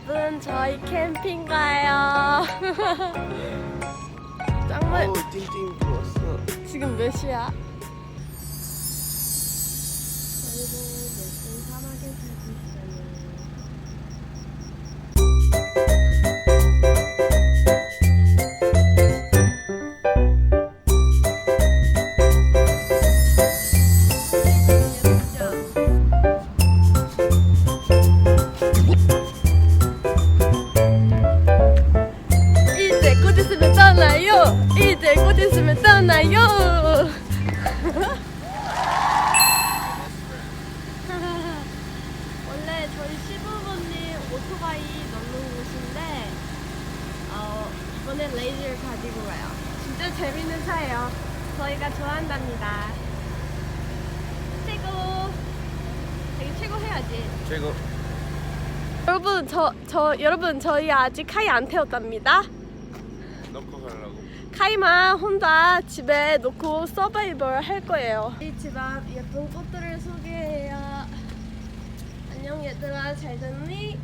여러분, 저희 캠핑 가요. 짱만. 오, 띵띵 들어왔어. 지금 몇 시야? 저희는 예쁜 사막에 살고 있어요. 이제 곧 있으면 떠나요. 이제 곧 있으면 떠나요. 원래 저희 시부모님 오토바이 넣는 곳인데 이번엔 레이저를 가지고 가요. 진짜 재밌는 차예요. 저희가 좋아한답니다. 최고. 되게 최고 해야지. 최고. 여러분 저희 아직 카이 안 태웠답니다. 넣고 가려고. 카이만 혼자 집에 놓고 서바이벌 할 거예요. 이 집 앞 예쁜 꽃들을 소개해요. 안녕 얘들아, 잘 잤니?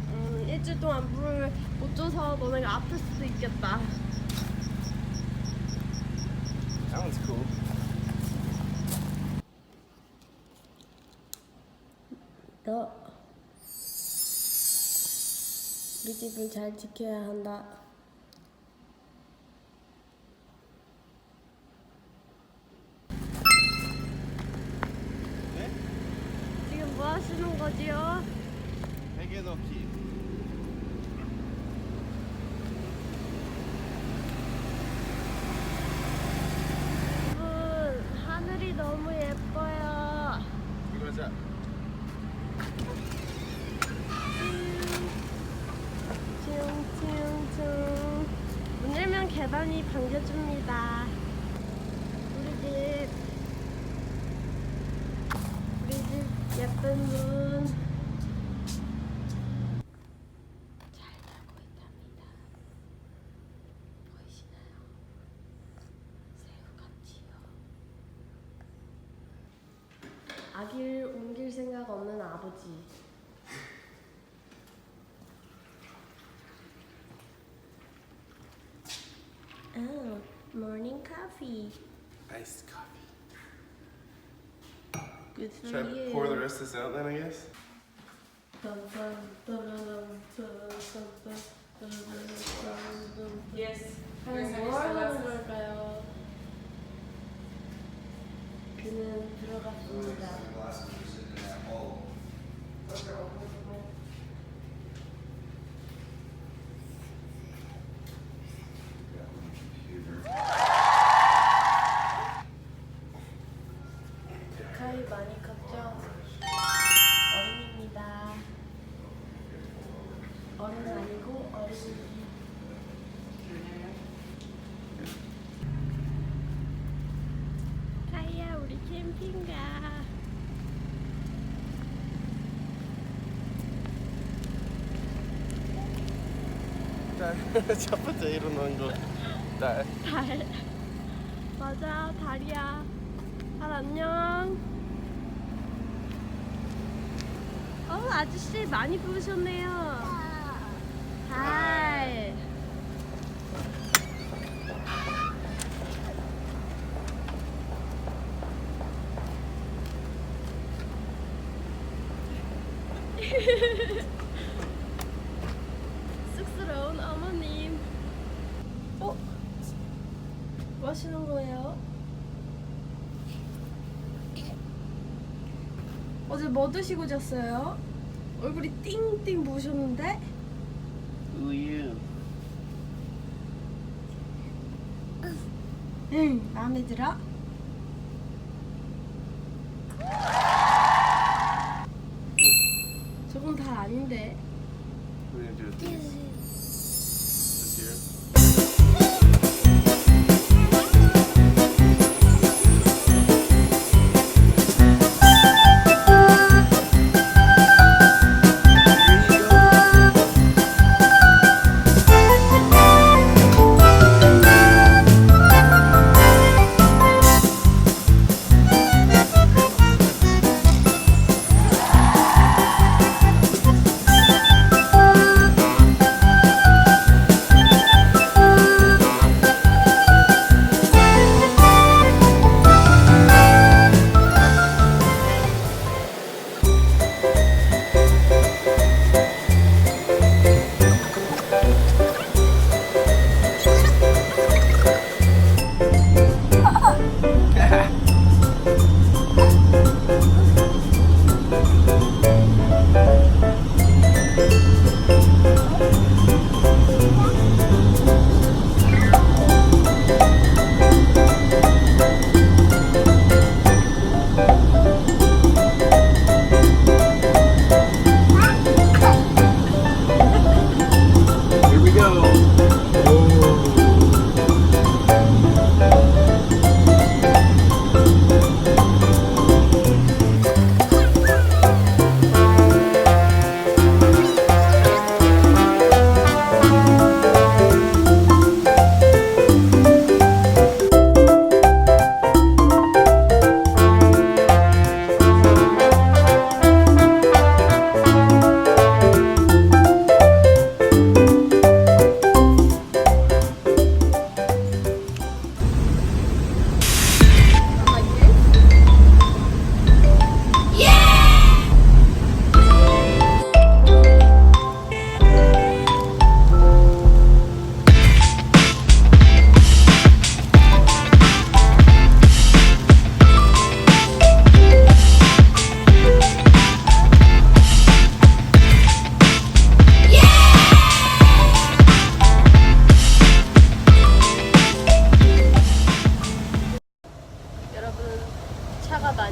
일주일 동안 물을 못 줘서 너네가 아플 수도 있겠다. Sounds cool. 너 우리 집을 잘 지켜야 한다. 네? 지금 뭐 하시는 거지요? 베개 넣기. 여러분, 하늘이 너무 예뻐요. 이거 자. 퉁퉁퉁. 문 열면 계단이 반겨줍니다. 우리 집 예쁜 문. 잘 자고 있답니다. 보이시나요? 새우같이요. 아기를 옮길 생각 없는 아버지. Oh, morning coffee. Iced coffee. Good for Should you. I pour the rest of this out then, I guess? Yes. 뭘 하는 걸까요? 그는 들어갔습니다. 카이 많이 컸죠? 어른입니다. 어른 아니고 어른이. 카이야, 우리 캠핑 가. 딸. 첫 번째 일어난 거. 딸. 달. 맞아, 달이야. 달 안녕. 아저씨 많이 부으셨네요. 달. 쑥스러운 어머님. 뭐 하시는 거예요? 어제 뭐 드시고 잤어요? 얼굴이 띵띵 부으셨는데? 우유. 응, 마음에 들어? 저건 다 아닌데. We're gonna do it this year.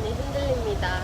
많이 흔들립니다.